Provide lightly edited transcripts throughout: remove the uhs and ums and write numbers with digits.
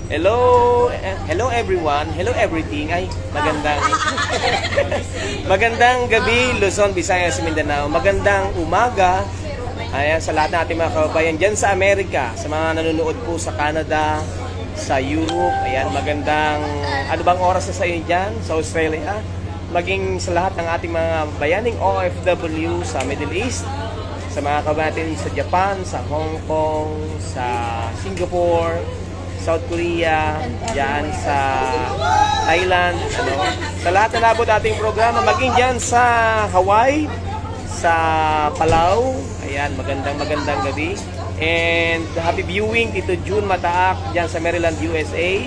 Hello, hello everyone. Hello everything. Ay, magandang magandang gabi Luzon, Visayas, Mindanao. Magandang umaga. Ayan, sa lahat ng ating mga kababayan diyan sa Amerika, sa mga nanonood po sa Canada, sa Europe. Ayan, magandang ano bang oras na sa inyo diyan sa Australia? Maging sa lahat ng ating mga bayaning OFW sa Middle East, sa mga kababayan sa Japan, sa Hong Kong, sa Singapore, South Korea, yan sa Thailand, ano, sa lahat na nabot ating programa, maging dyan sa Hawaii, sa Palau, ayan, magandang gabi. And happy viewing Tito June Mataak dyan sa Maryland, USA,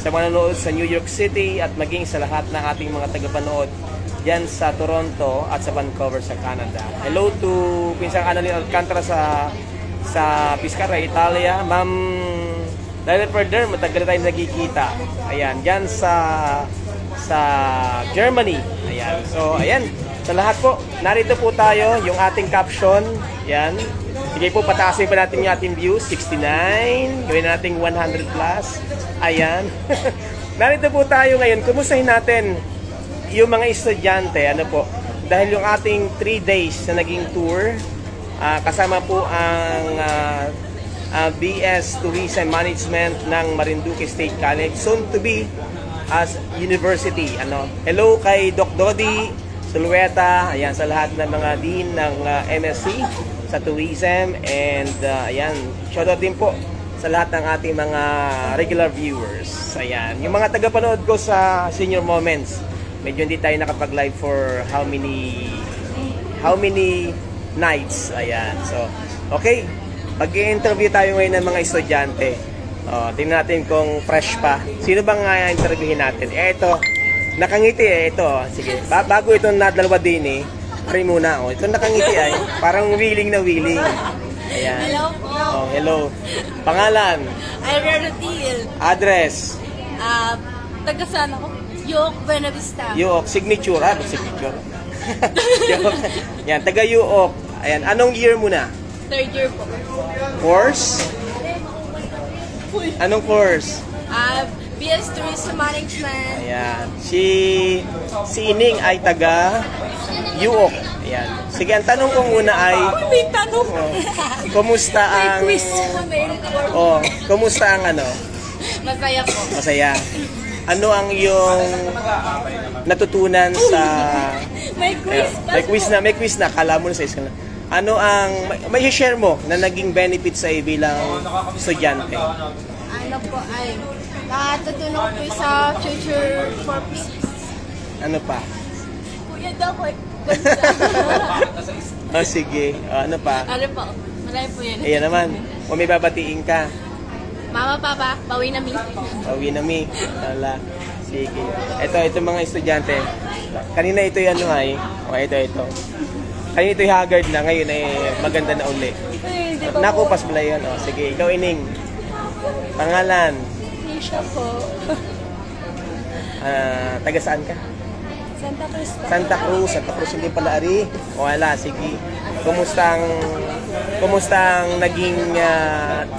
sa mga nanonood sa New York City, at maging sa lahat ng ating mga tagapanood dyan sa Toronto at sa Vancouver sa Canada. Hello to Pinsang Annalyn Alcantara sa Piscara, Italia. Ma'am dahil further, matagal na tayo nagkikita. Ayan, dyan sa Germany. Ayan, so ayan, sa lahat po, narito po tayo, yung ating caption. Ayan, sige po, pataasin pa natin yung ating views. 69, gawin natin 100 plus. Ayan, narito po tayo ngayon. Kumustahin natin yung mga estudyante, ano po, dahil yung ating 3 days na naging tour, kasama po ang BS Tourism Management ng Marinduque State College, soon to be as university. Ano, hello kay Doc Dodi Sulueta, ayan, sa lahat ng mga dean ng MSc sa tourism, and ayan, shoutout din po sa lahat ng ating mga regular viewers. Ayan, yung mga tagapanood ko sa Senior Moments, medyo hindi tayo nakapag-live for how many nights. Ayan, so okay, mag-i-interview tayo ngayon ng mga estudyante. Tingnan natin kung fresh pa. Sino bang interviewin natin? Ito, nakangiti ito. Sige, bago itong nadalawa din pari muna. Ito nakangiti ay, parang willing na willing. Ayan. Hello po. Hello. Pangalan? Ira Rutil. Address? Taga saan ako? York, Buena Vista. York, signature ha? Signature. Yan, taga York. Ayan, anong year muna? 3rd year po. Course? Anong course? BS Tourism Management. Ayan. Si Ining ay taga York. Ayan. Sige, ang tanong ko muna ay May tanong. kumusta ang May quiz. kumusta ang ano? Masaya po. Masaya. Ano ang iyong natutunan sa May quiz. May quiz na kala mo na sa school. Ano ang may share mo na naging benefit sa bilang estudyante? Ano po ay nakatutunan po sa future purposes. Ano pa? Kuya daw po. Sige. Ano pa? Ano po? Malay po yan. Ayan naman. Kung may babatiin ka. Mama, Papa, bawi na mi. Bawi na mi. Wala. Sige. Ito mga estudyante. Kanina ito yan ay. Ito. Kanina ito'y haggard na. Ngayon ay maganda na uli. Nakupas pala yun. Sige. Ikaw, Ining. Pangalan? Nisha po. Taga saan ka? Santa Cruz po. Santa Cruz, hindi pala ari. Wala, sige. Kumusta ang naging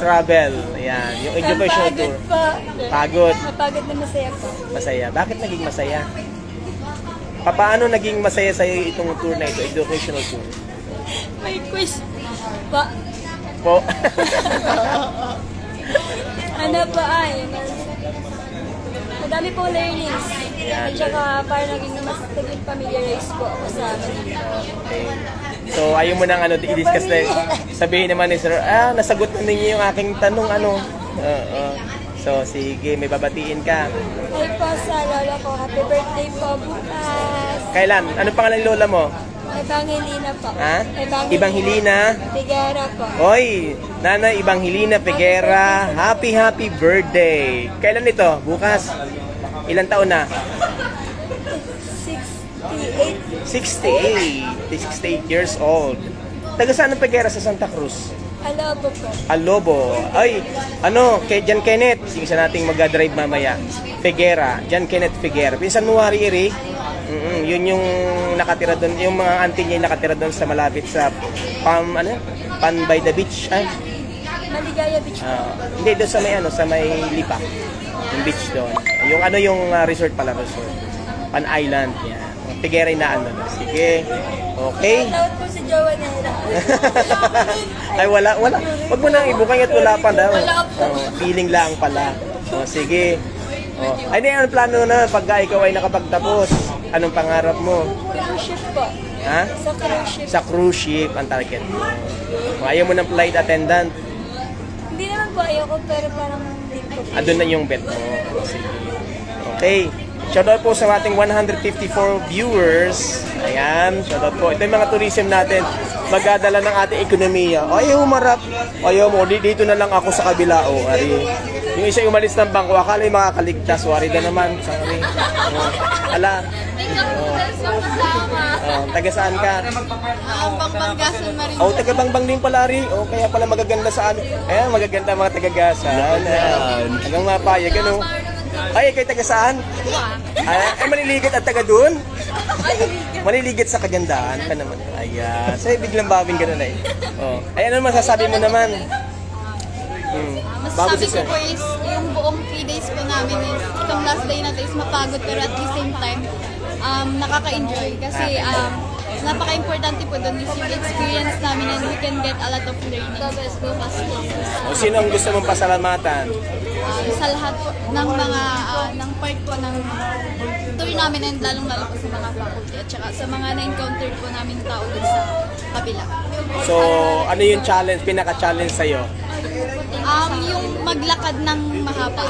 travel? Ayan, yung educational tour. Pagod. Mapagod na masaya po. Masaya. Bakit naging masaya? Paano naging masaya sa iyo itong tour na ito, educational tour? May quiz pa. Po. Ano pa ay? Madami po learnings. At saka parang naging familiarize po ako sa Manila. Okay. So, ayaw mo nang i-discuss na sabihin naman ni Sir, nasagot na ninyo yung aking tanong, So, sige, may babatiin ka. Hi po sa lola ko. Happy birthday po bukas. Kailan? Ano pangalan ng lola mo? Evangelina po. Ha? Evangelina? Figuera po. Oy, Nanay Evangelina Figuera, happy birthday. Kailan ito? Bukas? Ilang taon na? 68. 68 years old. Taga saan ang Figuera sa Santa Cruz? Alobo po. Alobo. Ay, kay John Kenneth. Sige sa nating mag-drive mamaya. Figuera. John Kenneth Figuera. Pinsan mo, Hari-Iri? Yun yung nakatira doon. Yung mga auntie niya nakatira doon sa malapit sa Pan by the beach. Ay, Maligaya Beach po. Hindi, doon sa may sa may Lipa. Yung beach doon. Yung yung resort pala, resort. Pan Island. Yan. Tigeray na Sige. Okay. Tawad po si Jowa Nera. Ay, wala. Wag mo nang ibukay at wala pa daw. Wala po. Feeling lang pala. Sige. Ay, ano plano na pag ikaw ay nakapagtapos? Anong pangarap mo? Cruise ship po. Ha? Sa cruise ship. Sa cruise ship ang target mo. Ayaw mo ng flight attendant? Hindi naman po ayoko, pero parang hindi po. Doon na yung bet mo. Sige. Okay. Shoutout po sa ating 154 viewers. Ayan, shoutout po. Ito yung mga tourism natin. Magdadala ng ating ekonomiya. Ayaw humarap. Ayaw mo, dito na lang ako sa kabila. Ari. Yung isa umalis ng bangko, akala yung makakaligtas. Wari na naman. Sorry. Ala. Taga saan ka? Bangbangasan Marino. Taga Bangbang din pala rin. Kaya pala magaganda sa amin. Ayan, magaganda mga tagagasan. Hanggang mapayag, ano? Ay, kayo taga saan? Ay, maliligat at taga doon? Maliligat sa kagandahan ka naman. Ayan. So, biglang babing gano'n eh. Ay, ano masasabi mo naman? Masasabi ko po is, yung buong 3 days po namin is, itong last day na ito is mapagod, pero at the same time, nakaka-enjoy. Kasi, napaka-importante po doon is yung experience namin and we can get a lot of learning. Sino ang gusto mong pasalamatan? Sa lahat po ng mga, ng part po ng tour namin and lalong-lalo po sa mga faculty at saka sa mga na-encounter po namin tao dun sa kabila. So, ano yung challenge, pinaka-challenge sa'yo? Yung maglakad ng mahaba.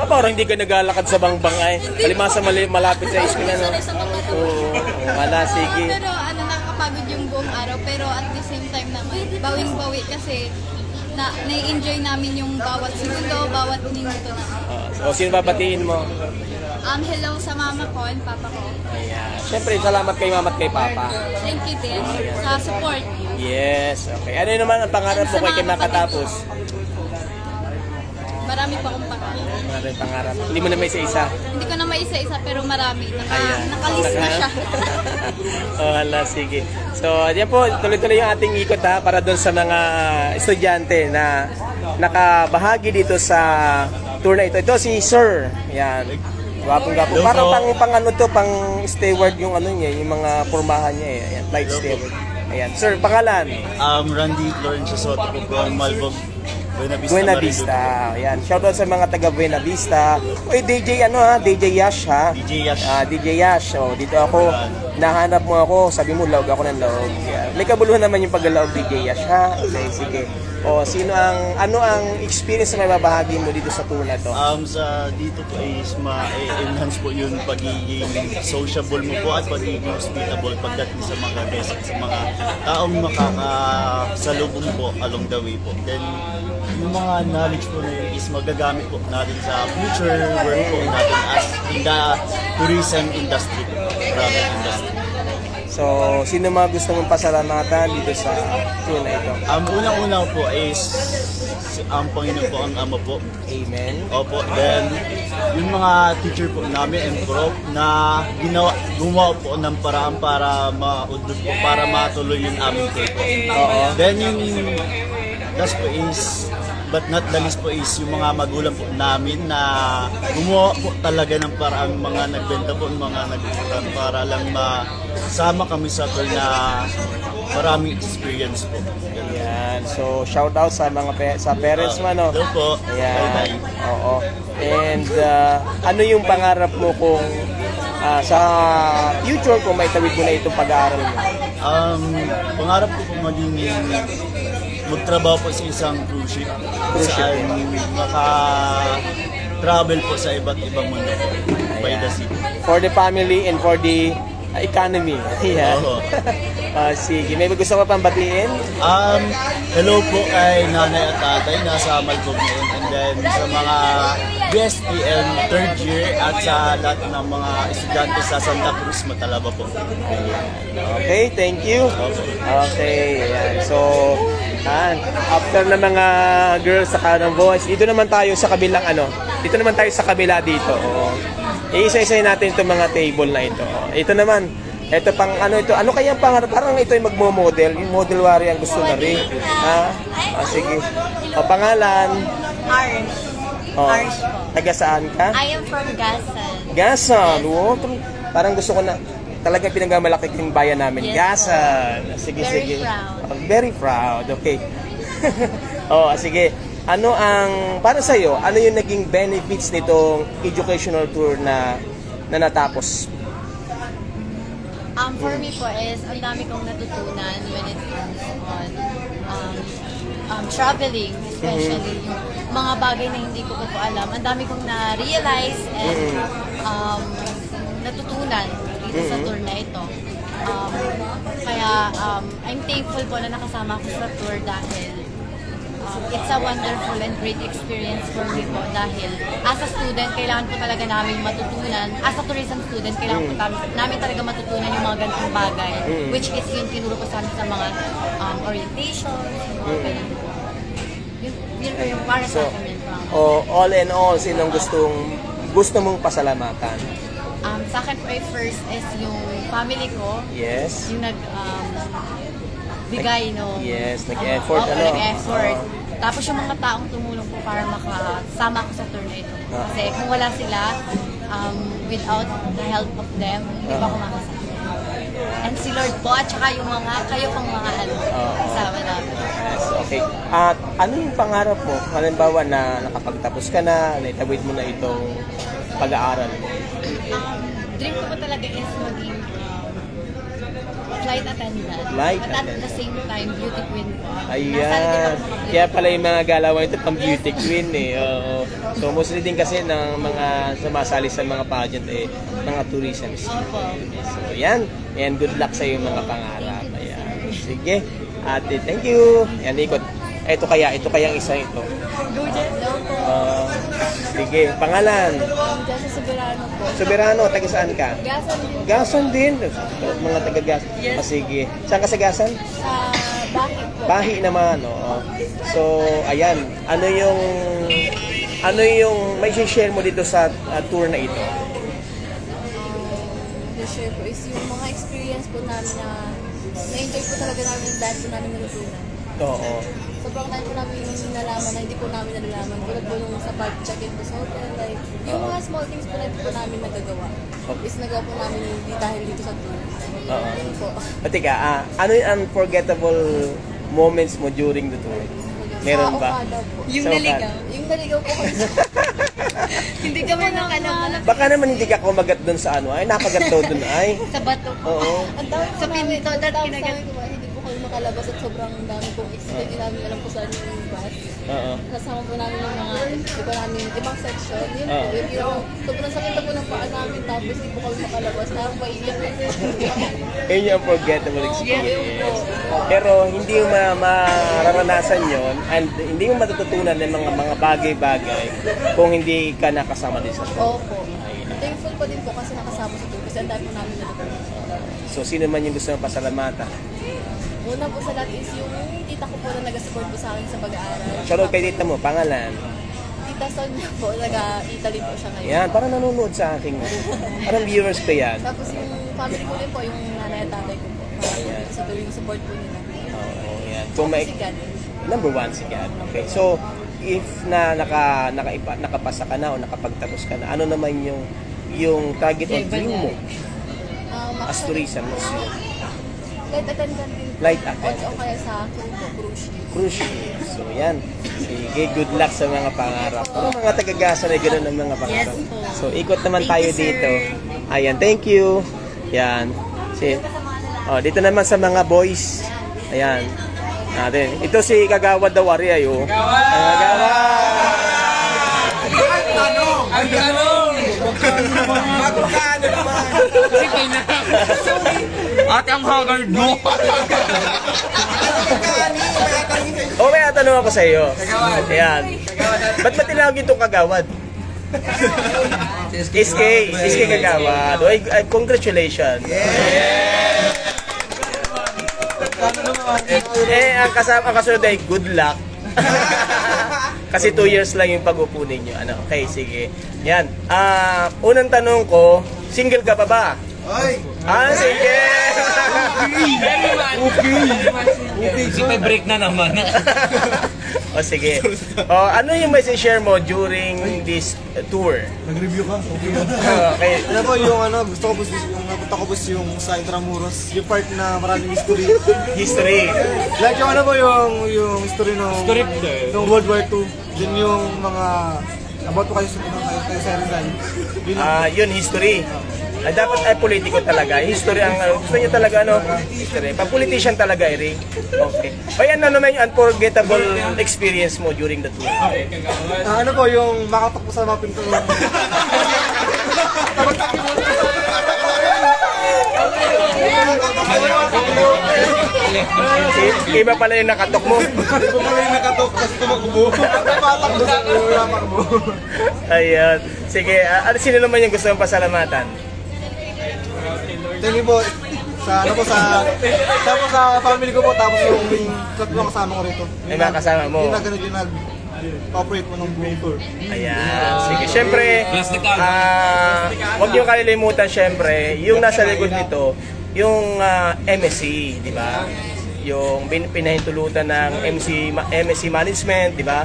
Parang hindi ka naglalakad sa bangbang ay. Kalimasa malapit sa iskin, ano? Wala, sige. Pero nakakapagod yung buong araw. Pero at the same time naman, bawing-bawi kasi na-enjoy namin yung bawat segundo, bawat minuto na. Sino babatiin mo? Hello sa mama ko and papa ko. Ayan. Siyempre, salamat kay mama at kay papa. Thank you din sa support. Yes, okay. Ano naman ang pangarap mo kay makatapos? Marami pa akong pangarap. Marami pangarap. Hindi mo na may isa-isa? Hindi ko na may isa-isa pero marami. Ayan. Nakalist na siya. Hala, sige. So, yan po, tuloy-tuloy yung ating ikot para doon sa mga estudyante na nakabahagi dito sa tour na ito. Ito si Sir. Yan. Gwapong-gwapo. Parang pang steward yung niya, yung mga pormahan niya eh. Ayan, flight steward. Ayan. Sir, pangalan? Randy Florencio Soto po from Malbog, Buena Vista. Ayan. Shoutout sa mga taga Buena Vista. Oy, DJ DJ Yash ha? DJ Yash. DJ Yash. Dito ako. Nahanap mo ako. Sabi mo, laog ako ng laog. Yeah. May kabuluhan naman yung pag-laog DJ Yash ha? Okay, sige. Ano ang experience na may babahagi mo dito sa tour na to? Sa dito po is ma-enhance po yung pagiging sociable mo po at pagiging hospitable pagdating sa mga guests, sa mga taong makakasalubong po along the way po. Then, yung mga knowledge po na yun is magagamit po natin sa future work po natin as in the tourism industry, travel industry. So, sino mga gusto mong pasalamatan dito sa tour na ito? Unang-una po is ang Panginoon po ang Ama po. Amen. Opo, then yung mga teacher po namin and prof na gumawa po ng paraan para maudlot po, para matuloy yung aming tour po. Then yung last po is, but not the least po is yung mga magulang po namin na gumawa po talaga ng paraan, mga nagbenta po, mga nagputan para lang masama kami sa tour na maraming experience po. Ayan. So, shout out sa mga sa parents mo, no? Hello po. Ayan. Oo. And ano yung pangarap mo kung sa future kung may tawid mo na itong pag-aaral mo? Pangarap ko po magtrabaho po sa isang cruise ship. Saan maka-travel po sa iba't ibang mundo by the sea. For the family and for the economy. Ayan. Sige. May gusto ka pang batiin? Hello po kay nanay at tatay nasa Malbog ngayon. And then sa mga BSTM third year at sa lahat ng mga estudyante sa Santa Cruz, Matalaba po. Okay, thank you. Okay, ayan. So, after na mga girls sa kanang boys, dito naman tayo sa kabilang dito naman tayo sa kabila dito. Isa-isay natin itong mga table na ito. Ito naman, Ito pang ano ito? Ano kaya pangarap? Parang ito ay magmo-model. Yung model wari ang gusto na rin. Sige. O, pangalan? Arsh. Oh. Arsh po. Taga saan ka? I am from Gasan. Gasan. Wow. Parang gusto ko na talaga pinagmamalaki yung bayan namin. Yes, Gasan. Sige, Very sige. proud. Very proud. Okay. Sige. Ano ang, para sa'yo, ano yung naging benefits nitong educational tour na natapos? For me po is, ang dami kong natutunan when it comes on traveling, especially yung mga bagay na hindi ko po alam. Ang dami kong na-realize and natutunan dito sa tour na ito. I'm thankful po na nakasama ko sa tour dahil it's a wonderful and great experience for me po dahil as a student, kailangan po talaga namin matutunan. As a tourism student, kailangan po namin talaga matutunan yung mga ganitong bagay, which is yung tinuro ko sa amin sa mga orientation, mga ganyan po. Yun po yung para sa akin. All in all, sinong gusto mong pasalamatan? Sa akin po ay first is yung family ko. Yes. Yung bigay, no? Yes, nag-effort, nag-effort. Tapos yung mga taong tumulong po para makasama ako sa tour na ito. Kasi kung wala sila, without the help of them, hindi pa ako makasama. And si Lord po, at saka yung kayo pang mga kasama namin. Yes, okay. At ano yung pangarap mo? Halimbawa na nakapagtapos ka na, naitawid mo na itong pag-aaral mo. Dream ko po talaga is maging flight attendant. Flight But at the same time, beauty queen po. Ayan. Kaya pala yung mga galawan ito pang beauty queen eh. Oo. So mostly din kasi ng mga sumasali sa mga pageant mga tourism. Opo. So yan. And good luck sa iyo mga pangarap. Ayan. Sige. Ate, thank you. Ayan, ikot. Ito kaya ang isa ito. Go Jess. Sige. Pangalan? Diyan sa Soberano po. Soberano. Taga saan ka? Gasan din Gasan din. Mga taga Gasan. Yes. Sige. Saan ka sa Gasan? sa Bahi po. Bahi naman, oo. So, ayan, ano yung may share mo dito sa tour na ito? share po is yung mga experience po namin na-enjoy po talaga namin yung dahil po namin natutunan. Oo. Sobrang dahil po namin nalaman na hindi po namin nalalaman. Tulad po nung sa pag-check-in po sa hotel, like, yung mga small things po na hindi po namin nagagawa. Is nagawa po namin hindi dahil dito sa tour. Oo. Yun po. Teka, ano yung unforgettable moments mo during the tour? Meron Sa ba? Okada po. Yung Sa naligaw. Yung naligaw po kami sa Hindi kami nakalabas. Baka naman hindi ka kumagat doon sa ano, ay nakagat daw doon ay. Sa bato. Oo. Ang dami po Sa namin, pinto, ang dahil dami kinagat. sa amin, hindi po kami makalabas at sobrang dami pong excited. Hindi namin alam kung saan yung bus. Oo. Kasama po namin yung mga, iba namin, ibang section. Yun Oo. po, yung sobrang sakit na po ng paa namin, tapos hindi po kami makalabas. Parang maiiyak. Yun yung unforgettable experience. Pero hindi mo mararanasan yon and hindi mo matututunan ng mga bagay-bagay kung hindi ka nakasama din sa tour. Opo. Thankful po din po kasi nakasama sa tour kasi ang dami po namin natutunan. So sino man yung gusto mong pasalamatan? Una po sa lahat is yung tita ko po na nag-support po sa akin sa pag-aaral. Shoutout kay tita mo, pangalan? Tita Sonia po, nag-Italy po siya ngayon. Yan, parang nanonood sa akin. Parang viewers ko yan. Tapos yung family ko din po, yung nanay at tatay ko po. Parang sa tuwing support po nila. Oo, yan. Kung may, Si God. number one si God. Okay, so if nakapasa ka na o nakapagtapos ka na, ano naman yung target or dream mo as tourism? Flight attendant din po. Flight attendant. O kaya sa crew po, cruise ship. Cruise ship. So yan. Sige, good luck sa mga pangarap. Pero mga taga-Gasa na gano'n ang mga pangarap. Yes po. So ikot naman Thank tayo you, sir. dito. Ayan, thank you. Yan. Dito naman sa mga boys. Ayan. Natin. Ito si Kagawad daw ari ayo. Kagawad! Ang tanong! Magkano naman? Kasi kayo na. Ate, ang haggard mo! O may tatanong ako sa iyo. Ayan. Ba't ba tinawag itong Kagawad? SK Kagawad. Ay, congratulations. Ang kasunod ay good luck. Kasi 2 years lang yung pag-upo ninyo. Okay, sige. Yan. Unang tanong ko, single ka pa ba? Sige! Kasi may break na naman. O sige. Ano yung may share mo during this tour? Nag-review ka? Okay yun. Okay. Ano po yung gusto ko po yung napunta ko po yung sa Intramuros, yung part na maraming history. History. Like yung yung history ng World War II. Yun yung mga about po kayo sa Rizal. Yun, history. Dapat ay politiko talaga. History ang gusto niyo talaga history. Pag politician talaga, Eric. Okay. Ano naman yung unforgettable experience mo during the tour? Ano po yung makatakbo sa mga pinto. Iba pala yung nakatok mo. Iba pala yung nakatok, tapos tumakbo. Tumakbo. Ayan. Sige, sino naman yung gusto mong pasalamatan? Thank you po sa family ko po, tapos yung tatlong kasama ko rito. Yung mga kasama mo. Yung nag-operate mo ng buong tour. Ayan. Sige, syempre, huwag niyo kalilimutan syempre, yung nasa likod nito, yung MSc, di ba? Yung pinahintulutan ng MSc Management, di ba?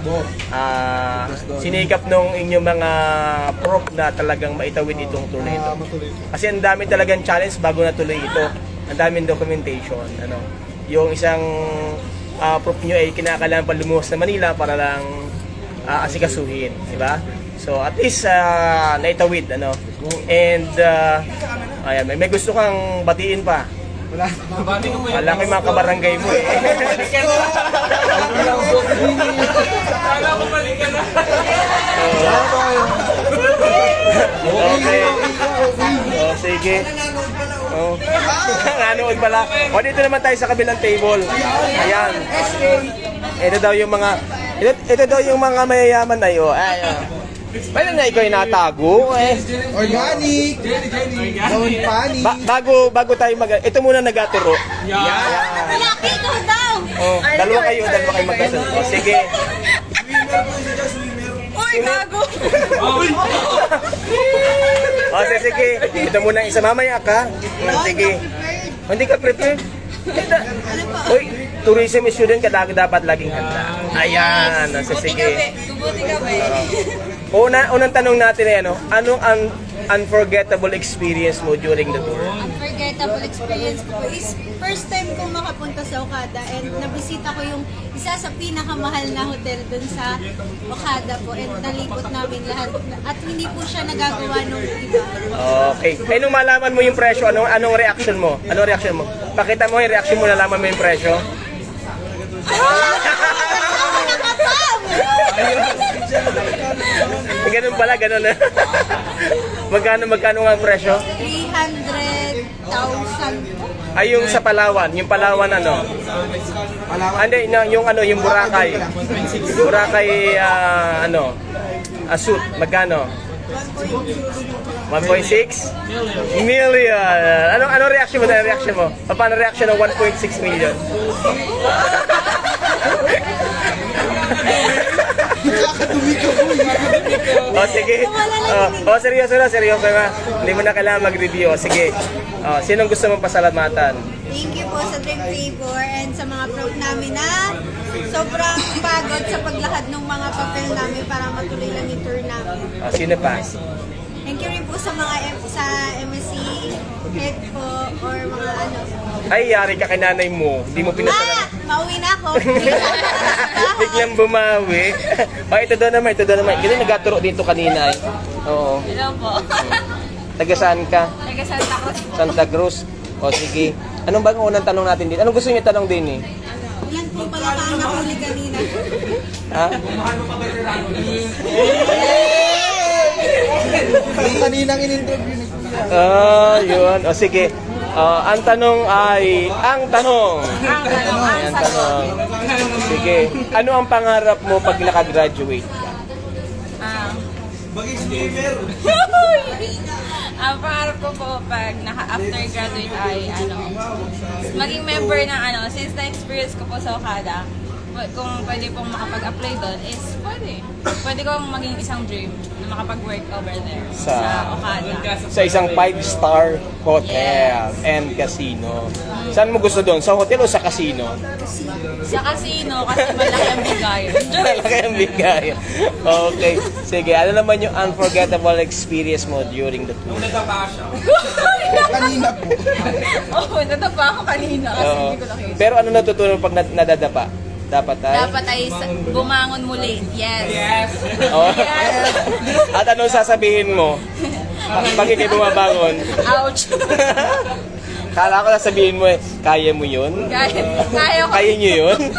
Sinikap nung inyong mga prof na talagang maitawid itong tour na ito. Kasi ang dami talagang challenge bago natuloy ito. Ang daming documentation. Yung isang prof nyo ay kinakailangan pa lumuwas na Manila para lang asikasuhin, di ba? So at least naitawid, And ayan, may gusto kang batiin pa. Wala. Wala kay mga kabarangay mo eh. Kala ko balik ka na. Okay. Sige. Nanood pala. Dito naman tayo sa kabilang table. Ayan. Ito daw yung mga mayayaman na yun. Pwede na ikaw yung natago eh. Organic! Don't panic! Bago tayo ito muna nagaturo. Malaki ko daw! Dalawa kayo magkasunod. Sige. Uy, gago! Sige. Ito muna isa. Mamaya ka. Sige. Hindi ka prepared? Uy, tourism student ka dapat laging handa. Ayan. Sige. Tubuti ka ba? Unang tanong natin ay anong unforgettable experience mo during the tour? Unforgettable experience ko is first time ko makapunta sa Okada and nabisita ko yung isa sa pinakamahal na hotel dun sa Okada po and nalipot namin lahat at hindi po siya nagagawa nung iba. Okay. Nung malaman mo yung presyo, anong reaction mo? Anong reaction mo? Pakita mo yung reaction mo, nalaman mo yung presyo? Ganun pala, ganun na. Magkano nga ang presyo? 300,000 po. Ay, yung sa Palawan, yung Palawan Hindi, yung Boracay. Boracay, suit, magkano? 1.6 million. Ano reaction mo? Paano reaction ng 1.6 million? Sige. Seryoso na. Hindi mo na kailangan mag-review. Sige. Sinong gusto mong pasalamatan? Thank you po sa Dream Favor and sa mga prof namin na sobrang pagod sa paglakad ng mga papel namin para matuloy lang yung tour namin. Sino pa? Thank you rin po sa mga sa MSc, head po, or mga Ay, yari ka kay nanay mo. Hindi mo pinasalamatan. Mauwi na ako. Biglang bumawi. Ito daw naman. Ganun nagaturo dito kanina. Oo. Hello po. Taga saan ka? Taga Santa Cruz. Santa Cruz. Sige. Anong bagong unang tanong natin dito? Anong gusto niyo tanong din eh? Ilan po pala ka ang nahuli kanina? Ha? Kaninang in-interview ni Yun. Sige. Ang tanong. Sige. Ano ang pangarap mo pag nakagraduate ka? Ang pangarap ko po pag after graduate ay maging member ng since na-experience ko po sa Okada, kung pwede pong makapag-apply doon is pwede kong maging isang dream na makapag-work over there sa Okada. Sa isang 5-star hotel and casino. Saan mo gusto doon? Sa hotel o sa casino? Sa casino kasi malaki ang bigayan. Malaki ang bigayan. Okay. Sige, ano naman yung unforgettable experience mo during the tour? Kanina po. Oo, natapa ako kanina kasi hindi ko nakita. Pero ano natutunan pag nadadapa? Dapat ay bumangon muli. Yes. Oh. At anong sasabihin mo? Pag ikay bumabangon? Ouch. Kala ko sasabihin mo kaya mo yun? Kaya ko. Kaya nyo yun?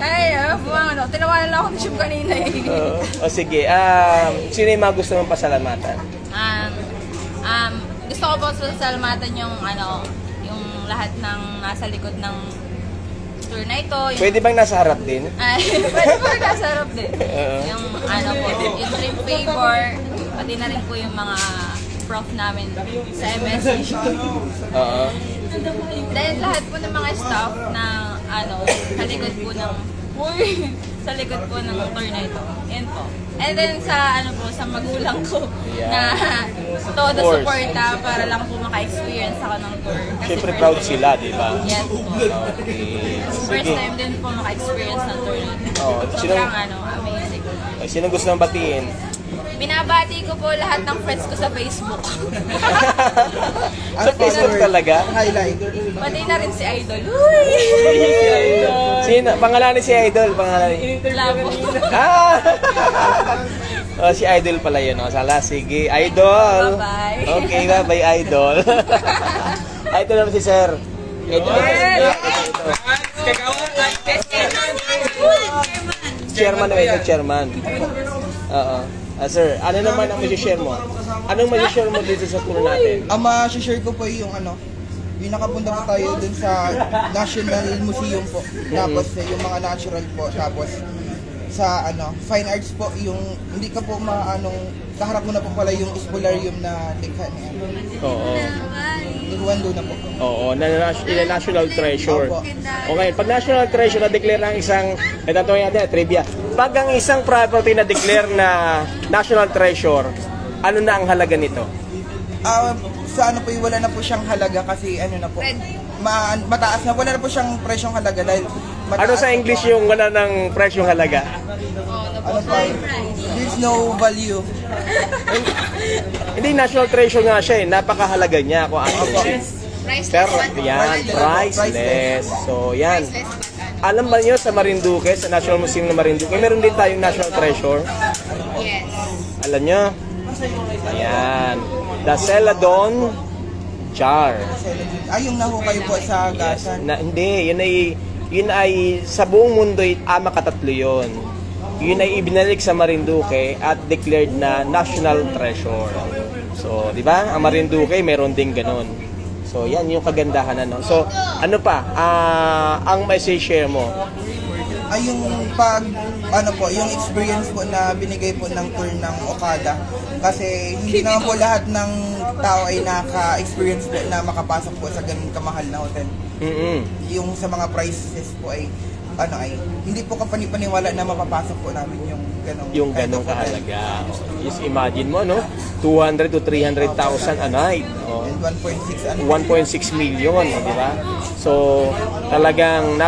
Kaya, bumangon ako. Tinawanan lang ako ng tube kanina O sige, sino yung mga gusto mong pasalamatan? Gusto ko po sasalamatan yung lahat ng nasa likod ng tour na ito. Pwede bang nasa harap din? Pwede po nasa harap din. Yung yung Dream Favor, pati na rin po yung mga prof namin sa MSC. Then lahat po ng mga staff na sa likod po ng tour na ito. Yan po. And then sa sa magulang ko na todo suporta para lang po maka-experience ako ng tour. Siyempre proud sila, di ba? Yes po. Okay. First time din po maka-experience ng tour nito. Sobrang amazing. Sino gusto nang batiin? Binabati ko po lahat ng friends ko sa Facebook. Sa Facebook talaga? Highlight. Pati na rin si Idol. Sino? Pangalan ni si Idol? Pangalan ni? Labo. Si Idol pala yun. Sala, sige. Idol! Bye-bye. Okay, bye-bye, Idol. Idol naman si Sir. Chairman na ito, chairman. Oo. Sir, ano naman ang mag-share mo? Anong mag-share mo dito sa tour natin? Ang ma-share ko po yung yung nakapunta po tayo dun sa National Museum po. Tapos yung mga natural po. Tapos sa fine arts po, yung hindi ka po kaharap mo na po pala yung Espolarium na likha niya. Oo. Iruando na po. Oo, National Treasure. Okay, pag National Treasure na-declare ang isang, ito natin, trivia. Pag ang isang property na-declare na National Treasure, ano na ang halaga nito? Sa po, wala na po siyang halaga kasi na po. Mataas na, wala na po siyang presyong halaga dahil mataas. Ano sa English yung wala ng presyong halaga? There's no value. Hindi, National Treasure nga siya napakahalaga niya kung ano. Pero yan, priceless. So yan. Alam ba niyo sa Marinduque, sa National Museum ng Marinduque, meron din tayong National Treasure? Yes. Alam niyo? Ayan. The Celadon Jar. Yung nahukay po sa gasan. Hindi, yun ay sa buong mundo makatatlo yun. Yun ay ibinalik sa Marinduque at declared na National Treasure. So, di ba? Ang Marinduque meron din ganun. So, yan yung kagandahan So, ano pa? Ang message share mo? Yung yung experience po na binigay po ng tour ng Okada. Kasi hindi naman po lahat ng tao ay naka-experience po na makapasok po sa ganun kamahal na hotel. Yung sa mga prices po ay hindi po kapanipaniwala na mapapasok po namin yung ganong kahalaga. Just imagine mo, 200 to 300,000 a night. And 1.6 million, di ba? So, talagang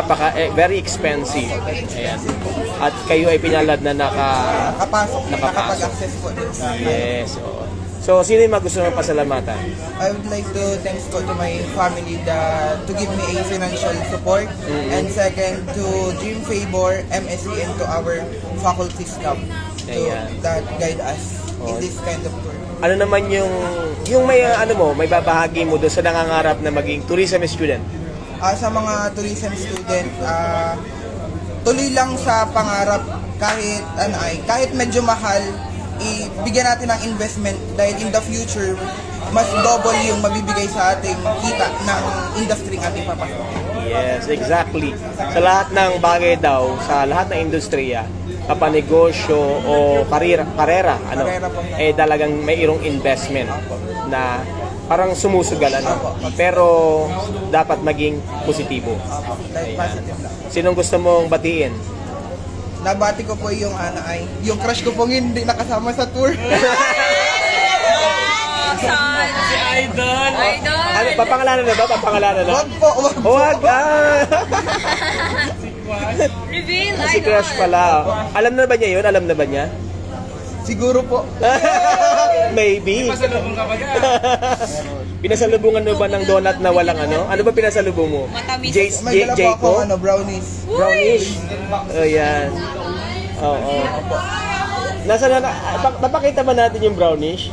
very expensive. Ayan. At kayo ay pinalad na nakapag-access po. Yes. So, sino yung gusto mong pasalamatan? I would like to thanks to my family to give me a financial support. And second, to Dream Favor, MSC, and to our faculty staff that guide us in this kind of tour. Ano naman yung may babahagi mo doon sa nangangarap na maging tourism student? Sa mga tourism student, tuloy lang sa pangarap kahit medyo mahal, ibigyan natin ng investment dahil in the future, mas double yung mabibigay sa ating kita ng industry ating papasukin. Yes, exactly. Sa lahat ng bagay daw, sa lahat ng industriya, kapanegosyo o karera, talagang mayroong investment na parang sumusugal, ano? Pero dapat maging positibo. Positive lang. Sinong gusto mong batiin? Nabati ko po yung yung crush ko pong hindi nakasama sa tour. Si Idol. Ano, papangalanan na ba? Papangalanan na? Wag po, wag po. Huwag! Reveal, Si crush pala. Alam na ba niya yun? Alam na ba niya? Siguro po. Maybe. Pasalubong ka ba dyan? Pinasalubungan mo ba ng donut na walang ano? Ano ba pinasalubong mo? Matamis. May dala po Jayco? ako brownies. Brownish. Ayan. Oo. Nasa na, papakita ba natin yung brownish?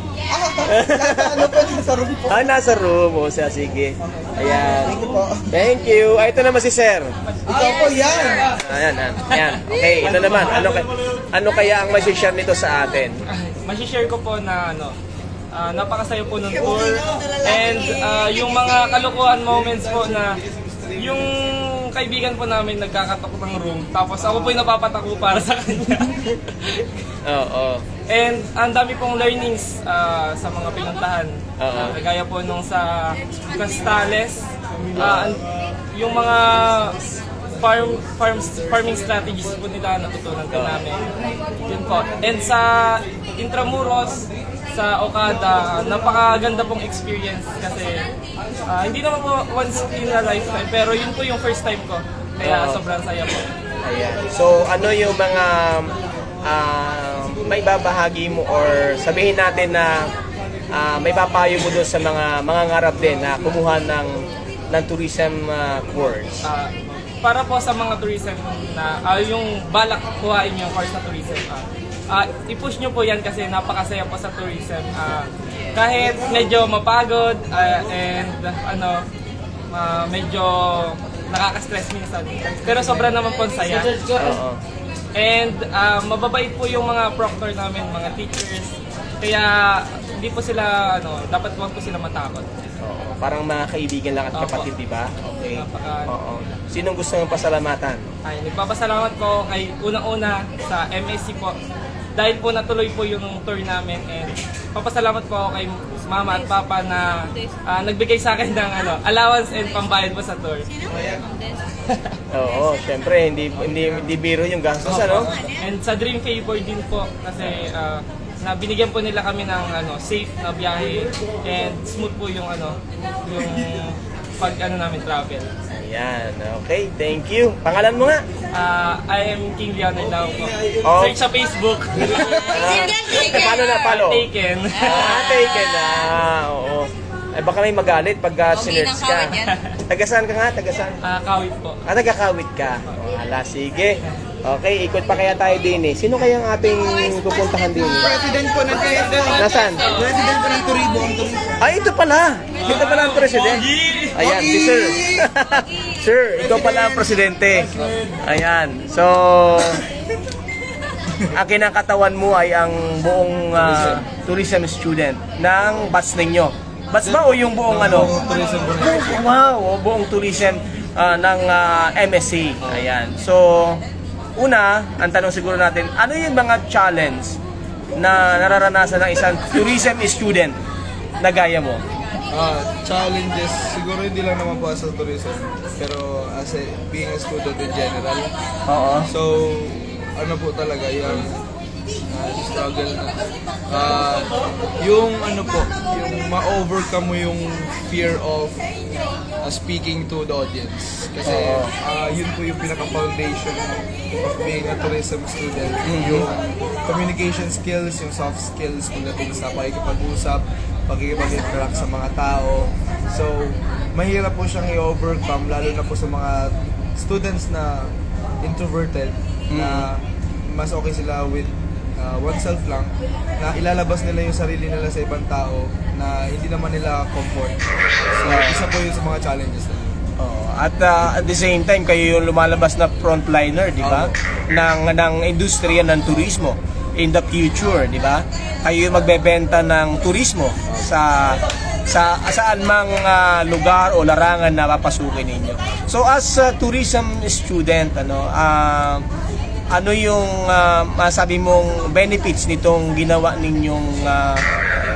Ano po sa room po. Nasa room. O siya, sige. Ayan. Thank you po. Thank you. Ito naman si Sir. Ikaw po yan. Ayan. Okay, ito naman. Ano kaya ang masishare nito sa atin? Masishare ko po na napakasaya po ng tour. And yung mga kalokohan moments po na yung kaibigan po namin nagkakatok ng room. Tapos ako po yung napapatako para sa kanya. Oo. And ang dami pong learnings sa mga pinuntahan. Kagaya po nung sa Castales, yung mga farming strategies po nila natutunan ka namin. Yun po. And sa Intramuros, sa Okada, napakaganda pong experience kasi hindi naman po once in a lifetime, pero yun po yung first time ko. Kaya sobrang saya po. Ayan. So, ano yung mga may babahagi mo or sabihin natin na may papayo mo doon sa mga ngarap din na kumuha ng tourism course? Para po sa mga tourism na yung balak kuhain yung course na tourism, i-push nyo po yan kasi napakasaya po sa tourism. Kahit medyo mapagod and medyo nakaka-stress minsan. Pero sobra naman po ang saya. And mababait po yung mga proctor namin, mga teachers. Kaya hindi po sila, dapat huwag po sila matakot. Parang mga kaibigan lang at kapatid, di ba? Okay. Oo. Sinong gusto mong pasalamatan? Nagpapasalamat po kay unang-una sa MSC po. Dahil po natuloy po yung tour namin, and papasalamat po ako kay mama at papa na nagbigay sa akin ng allowance and pambayad po sa tour. Oo, syempre hindi biro yung gastos, ano? And sa Dream Favor din po kasi na binigyan po nila kami ng safe na biyahe and smooth po yung pag namin travel. Ayan, okay, thank you. Pangalan mo nga? I am King Leonard Lao po. Oh. Search sa Facebook. Paano na, follow? Taken. Taken na. Oo. Ay baka may magalit pag sinerch ka. Tagasaan ka nga? Tagasaan? Kawit po. Tagakawit ka. Hala, sige. Okay, ikot pa kaya tayo din eh. Sino kaya ang ating pupuntahan din? President po ng Nasaan? President po ng Turibo ang Turibo. Ay, ito pala. Ito pala ang president. Ayan, si Sir. Sir, ikaw pala ang presidente. Ayan. So, ang kinakatawan mo ay ang buong tourism student ng batch ninyo. Batch ba o yung buong tourism? Wow, buong tourism ng MSC. Ayan. So, una, ang tanong siguro natin, ano yung mga challenge na nararanasan ng isang tourism student na gaya mo? Challenges, siguro hindi lang naman po sa tourism, pero as being a student in general. Oo. So, po talaga yung struggle na. Yung ma-overcome mo yung fear of speaking to the audience. Kasi yun po yung pinaka-foundation of being a tourism student. Yung communication skills, yung soft skills pagdating sa pakikipag-usap, pakikipag-interact sa mga tao. So, mahirap po siyang i-overcome, lalo na po sa mga students na introverted, na mas okay sila with oneself lang, na ilalabas nila yung sarili nila sa ibang tao na hindi naman nila comfort. So, isa po yun sa mga challenges na. At at the same time, kayo yung lumalabas na frontliner, di ba? Ng industriya ng turismo in the future, di ba? Kayo yung magbebenta ng turismo sa saan mang lugar o larangan na papasukin ninyo. So as a tourism student, ano yung masabi mong benefits nitong ginawa ninyong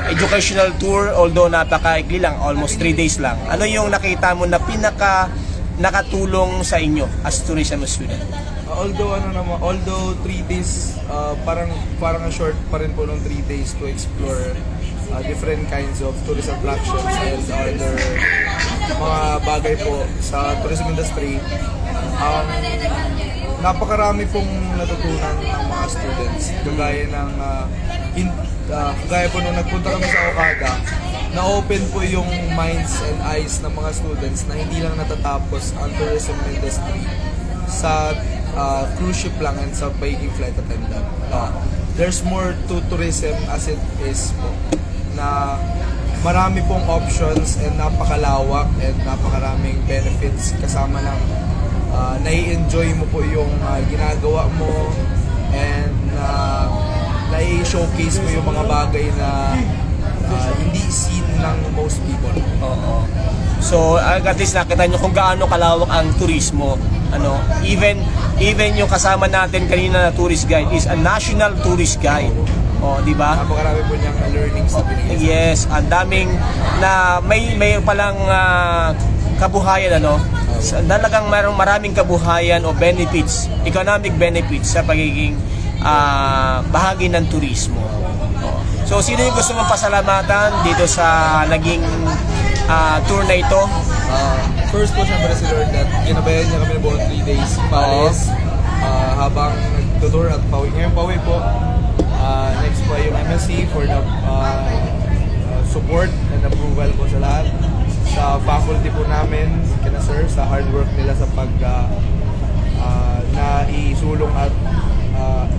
educational tour, although napakaikli lang, almost 3 days lang. Ano yung nakita mo na nakatulong sa inyo as tourism student? Although 3 days, parang short pa rin po ng 3 days to explore different kinds of tourism attractions and other mga bagay po sa tourism industry. Napakarami pong natutunan ng mga students. Kagaya po nung nagpunta kami sa Okada, na-open po yung minds and eyes ng mga students na hindi lang natatapos ang tourism industry sa cruise ship lang and sa pagiging flight attendant. There's more to tourism as it is po, na marami pong options and napakalawak and napakaraming benefits kasama ng nai-enjoy mo po yung ginagawa mo and nai-showcase mo yung mga bagay na hindi seen ng most people. Oo. So, at least nakita nyo kung gaano kalawak ang turismo. Even yung kasama natin kanina na tourist guide is a national tourist guide. Di ba? Napakarami po niyang learnings na binigay. Yes, ang daming na may palang kabuhayan talagang maraming kabuhayan o benefits, economic benefits sa pagiging bahagi ng turismo. So, sino yung gusto mong pasalamatan dito sa naging tour na ito? First po siyempre si Lord that ginabayan niya kami ng buong 3 days Paris habang nag-tour at pauwi. Ngayon pauwi po. Next po yung MSC for the support and approval po sa lahat. Sa faculty po namin, kina sir, sa hard work nila sa na isulong at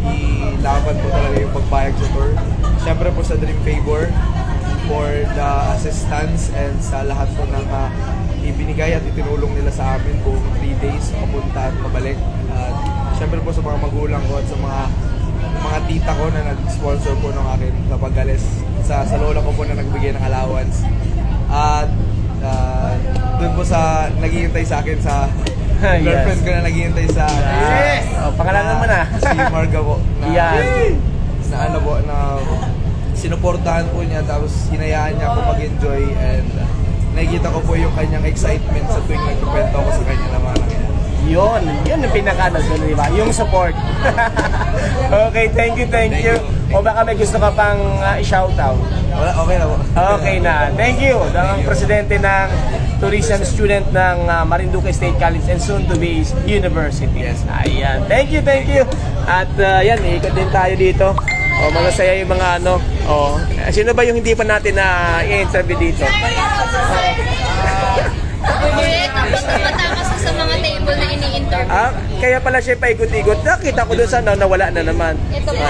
ilaban po talaga yung pagbayag sa tour. Siyempre po sa Dream Favor for the assistance and sa lahat po ng ibinigay at itinulong nila sa amin buong 3 days, papunta at pabalik. At siyempre po sa mga magulang ko at sa mga tita ko na nag-sponsor po ng akin sa pag-alis. Sa lola ko po na nagbigay ng allowance. At doon po sa naghihintay sa akin sa girlfriend ko na naghihintay sa pangalanan mo na. Si Marga po. Na sinuportahan po niya tapos hinayaan niya ako mag-enjoy and nakikita ko po yung kanyang excitement sa tuwing nagkukwento ako sa kanya naman. Yun yung pinaka doon, di ba? Yung support. Okay, thank you. O baka may gusto ka pang i-shoutout? Wala, okay na po. Okay na. Thank you. Ang presidente ng tourism student ng Marinduque State College and soon to be University. Yes. Ayan. Thank you. At yan, ikot din tayo dito. Masaya yung mga sino ba yung hindi pa natin na i-interview dito? Tapos tumatama sa mga table na ini-interview. Kaya pala siya paikot-ikot. Nakita ko doon sa nawala na naman. Ito po.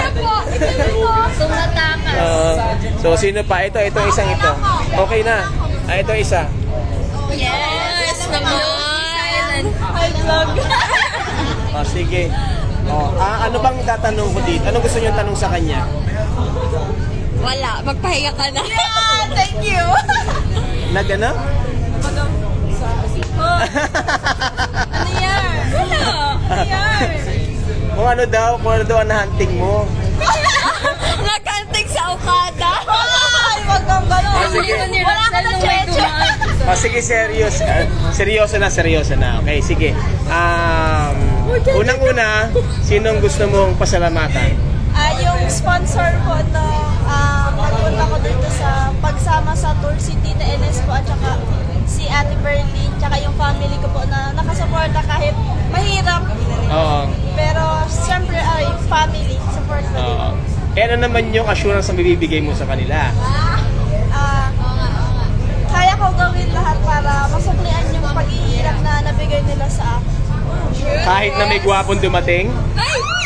Tumatakas. So sino pa? Ito isang ito. Okay na. Ito isa. Yes naman. Hi vlog. Sige. Ano bang tatanong ko dito? Anong gusto niyo tanong sa kanya? Wala. Magpahinga ka na. Yeah, thank you. Nagana? Ano yan? Kung ano daw ang hunting mo? Nakanting sa Okada. Ay, wag kang gano'n. Wala ka na cheche. Sige, seryoso na. Okay, sige. Unang-una, sinong gusto mong pasalamatan? Yung sponsor ko nagpunta ko dito sa pagsama sa tour, si Tita Ines po at saka si Ate Berlin, tsaka yung family ko po na nakasuporta kahit mahirap. Pero siyempre family support ko din. Ano naman yung assurance na bibigay mo sa kanila? Kaya ko gawin lahat para masuklian yung paghihirap na nabigay nila sa akin. Kahit na may gwapong dumating?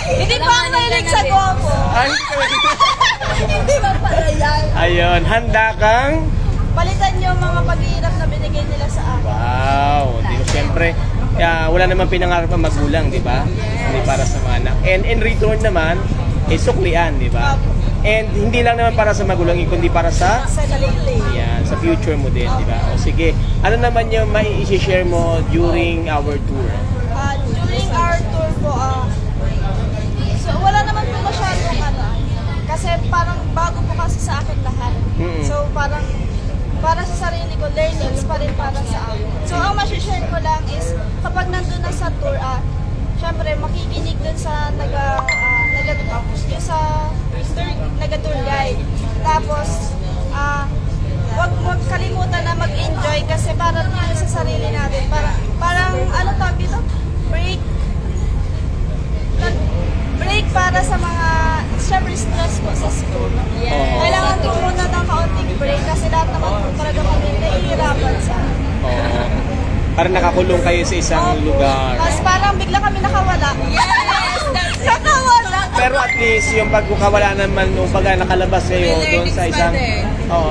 Hindi pa ang mahilig sa gwapo. Hindi ba pala yan? Ayun, handa kang? Palitan yung mga paghihirap na binigay nila sa akin. Wow, di ba? Siyempre, wala naman pinangarap ang magulang, di ba? Hindi para sa mga anak. And in return naman, suklian, di ba? And hindi lang naman para sa magulang, kundi para sa sarili. Yan, sa future mo din, di ba? O sige, ano naman yung may i-share mo during our tour? During our tour po, So, wala naman po masyadong kasi parang bago po kasi sa akin lahat. So, parang para sa sarili ko, learnings pa rin para sa akin. So, ang masishare ko lang is, kapag nandun na sa tour, syempre, makikinig dun sa nag-tour guide. Tapos, wag kalimutan na mag-enjoy kasi para din sa sarili natin. Parang ano tawag dito? Break para sa mga, syempre, stress po sa school. Kailangan po muna ng kaunting break kasi lahat naman po talaga kami nahihirapan sa Parang nakakulong kayo sa isang lugar. Tapos parang bigla kami nakawala. Yes! Nakawala! Pero at least yung pagkukawala naman, nung pagka nakalabas kayo doon sa isang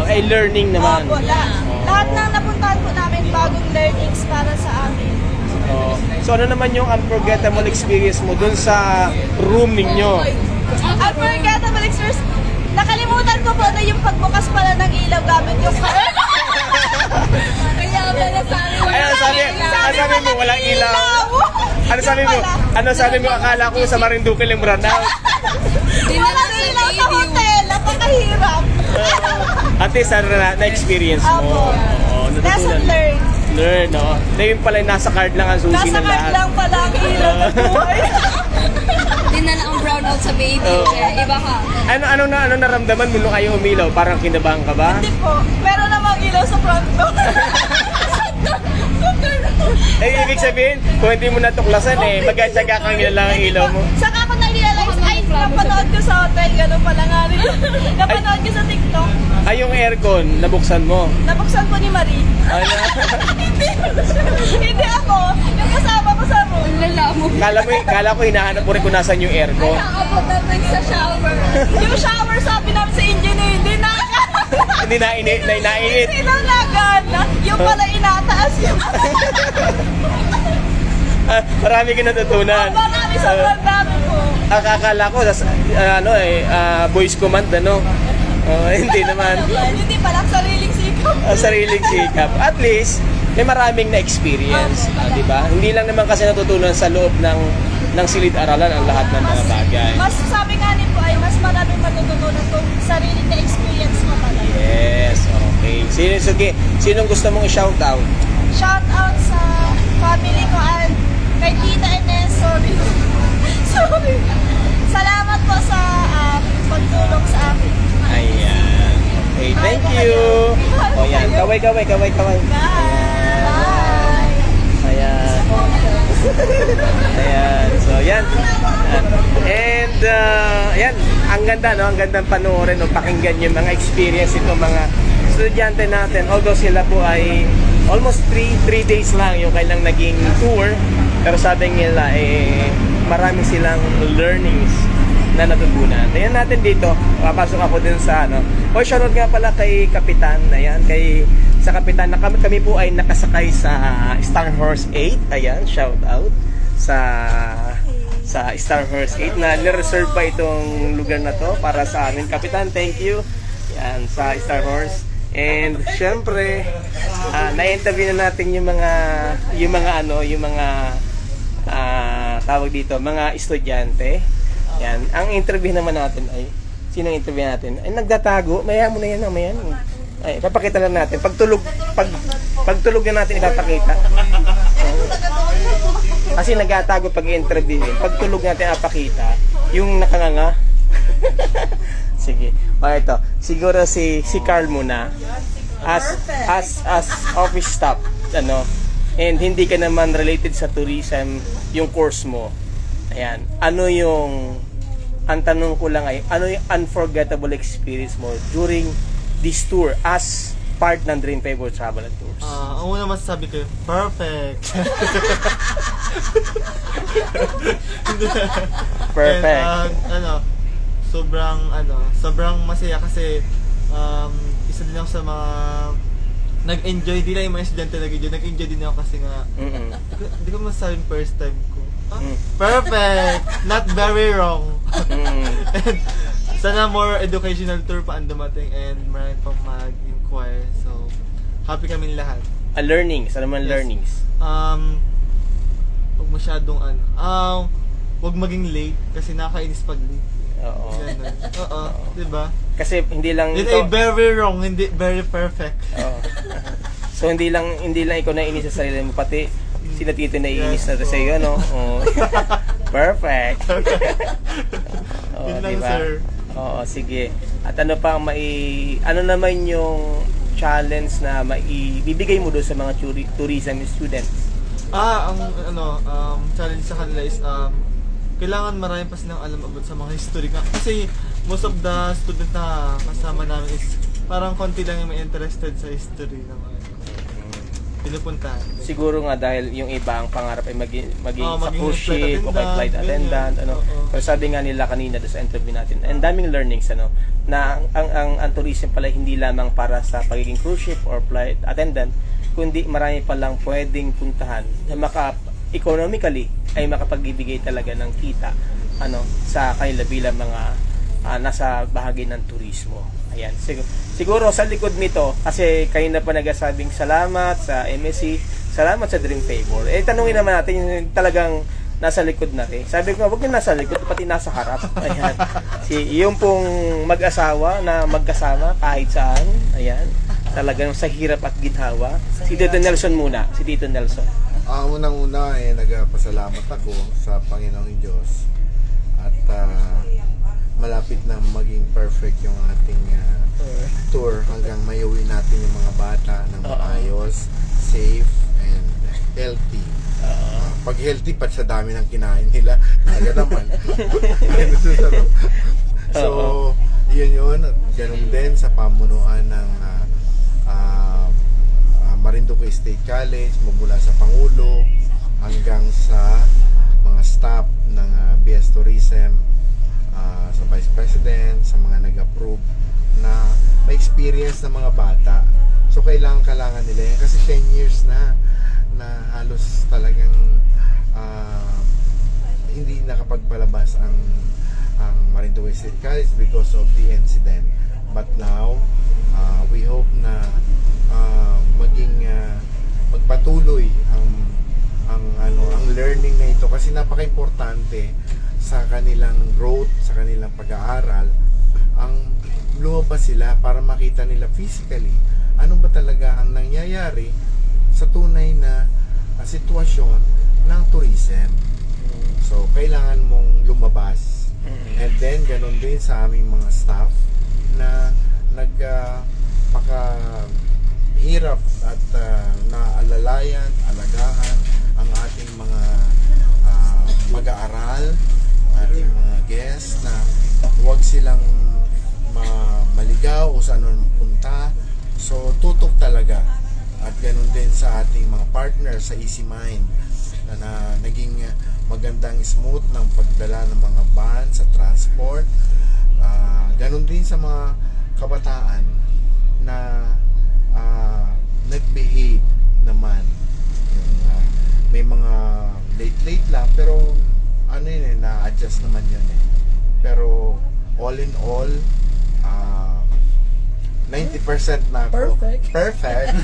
ay learning naman. Opo, lahat ng napuntahan po namin bagong learnings para sa amin. So ano naman yung unforgettable experience mo doon sa room ninyo? Unforgettable experience? Nakalimutan ko po na yung pagbukas pala ng ilaw gamit yung card. Kaya pala sabi mo walang ilaw. Ano sabi mo? Akala ko sa Marinduque lang branaw. Walang ilaw sa hotel. Napakahirap. At least na-experience mo. Lesson learned. No? Na yun pala nasa card lang ang susi ng lahat. Nasa card lang pala ang ilaw ng buhay. Hindi na ang brownout sa baby. Iba ka. Ano naramdaman mo nung kayo umilaw? Parang kinabahan ka ba? Hindi po. Pero namang ilaw sa front door. Ibig sabihin, kung hindi mo natuklasan magkatsaga kang nilalang ang ilaw mo. Saka ako na-realize, napanood ko sa hotel, gano'n pala nga rin. Napanood ko sa TikTok. Yung aircon, nabuksan mo? Nabuksan po ni Marie. Hindi ako. Yung kasama ko sa room. Kala ko hinahanap mo rin kung nasan yung aircon. Nakakapot natin sa shower. Yung shower, sabi namin sa engineer, hindi na. Hindi nainit. Sinanagan. Yung pala inataas yung marami ka natutunan. Marami, sobrang dami po. Akala ko, voice command, hindi naman. Hindi pala, sariling sikap. Sariling sikap. At least, may maraming na-experience. Di ba? Hindi lang naman kasi natutunan sa loob ng silid-aralan ang lahat ng mga bagay. Mas sabi nga ni po ay mas maraming matututunan kung sariling na-experience mo pala. Yes, okay. Sinong gusto mong i-shoutout? Shoutout sa family ko and kay Tita Ines. Sorry. Salamat po sa pagtulong sa akin. Ayan. Okay, thank you. O yan, kaway. Bye! Ayan. Ayan. So, yan. And, ayan. Ang ganda, no? Ang gandang panoorin, no? Pakinggan yung mga experience ito, mga estudyante natin. Although sila po ay almost 3 days lang yung kailang naging tour. Pero sabi nila, marami silang learnings na natutunan. Ayan natin dito. Papasok ako din sa, shoutout nga pala kay Kapitan. Ayan, sa Kapitan na kami po ay nakasakay sa Star Horse 8. Ayan, shout out sa Star Horse 8 na nireserve pa itong lugar na to para sa amin. Kapitan, thank you. Ayan, sa Star Horse. And syempre, na-interview na natin yung mga tawag dito, mga estudyante. Yan. Ang interview naman natin ay, sino ang interview natin? Ay, nagtatago. Maya mo na yan, maya. Ay, papakita lang natin. Pagtulog na natin ipapakita. Kasi nagtatago pag interview. Pagtulog natin ipapakita, yung nakanganga. Sige. Ito. Siguro si Carl muna. As office staff, and hindi ka naman related sa tourism yung course mo. Ayan. Ang tanong ko lang ay, ano yung unforgettable experience mo during this tour as part ng Dream Favor Travel and Tours? Ang una masasabi ko, perfect! Perfect. And, sobrang masaya kasi isa din ako sa mga nag-enjoy din lang yung mga estudyante nag-enjoy din ako kasi nga hindi ko masasabing first time ko. Perfect! Not very wrong. And sana more educational tour pa ang dumating and marami pang mag-inquire. So, happy kami lahat. Learnings. Ano man learnings? Huwag masyadong huwag maging late kasi nakakainis pag late. Oo. Ganun. Oo, di ba? Kasi hindi lang It ay very wrong, hindi very perfect. Oo. So hindi lang ikaw naiinis sa sarili mo, pati sila Tito naiinis na sa iyo, no? Oh. Perfect. Yun lang, sir. Oo, sige. At ano naman yung challenge na maibibigay mo doon sa mga tourism students? Ang challenge sa kanila is kailangan marami pa silang alam about sa mga history. Kasi most of the student na kasama namin is parang konti lang yung may interested sa history ng pinupuntahan. Siguro nga dahil yung iba ang pangarap ay maging sa cruise ship o kay flight attendant, Pero sabi nga nila kanina sa interview natin, and daming learnings na ang tourism pala hindi lamang para sa pagiging cruise ship or flight attendant, kundi marami pa lang pwedeng puntahan na economically ay makapagbibigay talaga ng kita sa kanila bilang mga nasa bahagi ng turismo. Ayan. Siguro sa likod nito, kasi kayo na pa nagsasabing salamat sa MSC, salamat sa Dream Favor. Tanungin naman natin yung talagang nasa likod natin. Sabi ko, wag yung nasa likod, pati nasa harap. Ayan. Yung pong mag-asawa na magkasama kahit saan. Ayan. Talagang sa hirap at ginhawa. Si Tito Nelson muna. Si Tito Nelson. Unang-una nagpasalamat ako sa Panginoong Diyos at malapit na maging perfect yung ating tour hanggang maiuwi natin yung mga bata ng maayos, safe, and healthy. Pag healthy, pat sa dami ng kinain nila, kaya naman. So, yun. Ganun din sa pamunuan ng Marinduque State College, mula sa Pangulo hanggang sa mga staff ng BS Tourism, sa Vice President, sa mga nag-approve na may experience ng mga bata. So kailangan nila yan kasi 10 years na halos talagang hindi nakapagpalabas ang Marinduque State College because of the incident. But now, we hope na magpatuloy ang learning na ito kasi napaka-importante sa kanilang growth, sa kanilang pag-aaral, ang lumabas sila para makita nila physically ano ba talaga ang nangyayari sa tunay na sitwasyon ng tourism. So, kailangan mong lumabas. And then, ganun din sa aming mga staff na hirap at naalalayan, alagaan ang ating mga mag-aaral, ating mga guests na huwag silang maligaw o saan man punta. So tutok talaga. At ganun din sa ating mga partner sa Easy Mind na naging magandang smooth ng pagdala ng mga van sa transport. Ganun din sa mga kabataan na nag-behave naman. May mga late lang pero na-adjust naman yun Pero all in all 90% na ako. Perfect.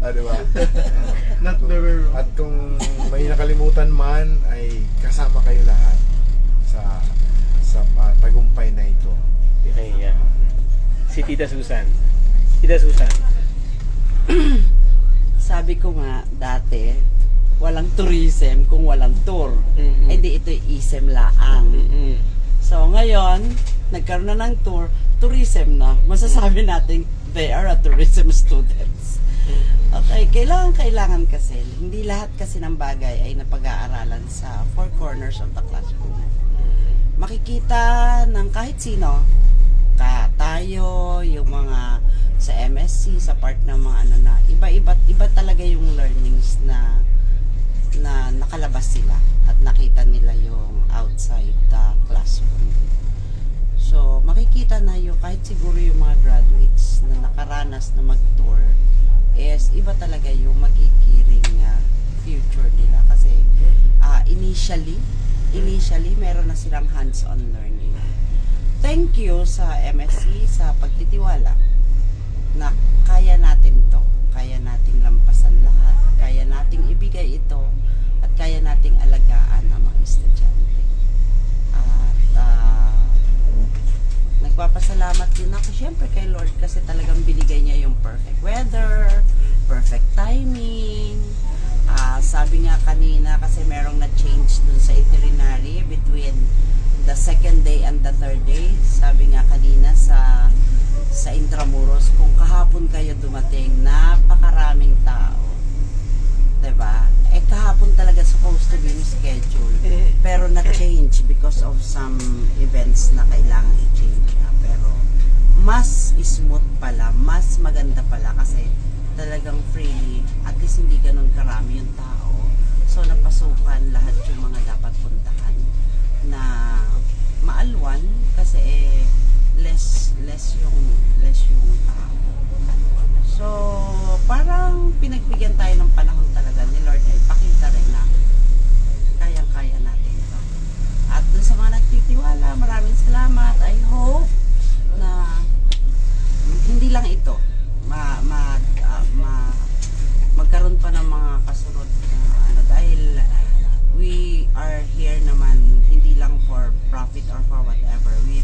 Diba? Not very wrong. At kung may nakalimutan man ay kasama kayo lahat sa tagumpay na ito. Ayan. Si Tita Susan. Tita Susan. Sabi ko nga dati, walang tourism kung walang tour. Eh di ito isem laang. So ngayon, nagkaroon na ng tour, tourism na. Masasabi natin, they are a tourism students. Okay, kailangan kasi, hindi lahat kasi ng bagay ay napag-aaralan sa four corners of the classroom. Makikita ng kahit sino, tayo, yung mga sa MSC, sa part ng mga iba talaga yung learnings na nakalabas sila at nakita nila yung outside the classroom. So, makikita na yung kahit siguro yung mga graduates na nakaranas na mag-tour is iba talaga yung magigiring future nila kasi initially meron na silang hands-on learning. Thank you sa MSC sa pagtitiwala na kaya natin to, kaya nating lampasan lahat, kaya nating ibigay ito at kaya nating alagaan ang mga estudyante. At nagpapasalamat din ako syempre kay Lord kasi talagang binigay niya yung perfect weather, perfect timing. Sabi nga kanina kasi merong na-change dun sa itinerary between the second day and the third day. Sabi nga kanina sa Intramuros, kung kahapon kayo dumating, napakaraming tao. Diba? Kahapon talaga supposed to be yung schedule. Pero na-change because of some events na kailangan i-change na. Pero mas smooth pala, mas maganda pala kasi talagang freely, at least hindi ganun karami yung tao. So napasukan lahat yung mga dapat puntahan na maalwan kasi less yung tao. So parang pinagbigyan tayo ng panahon talaga ni Lord na ipakita rin na kayang-kaya natin ito. At dun sa mga nagtitiwala, maraming salamat. I hope na hindi lang ito magkaroon pa ng mga kasunod na dahil we are here naman hindi lang for profit or for whatever. We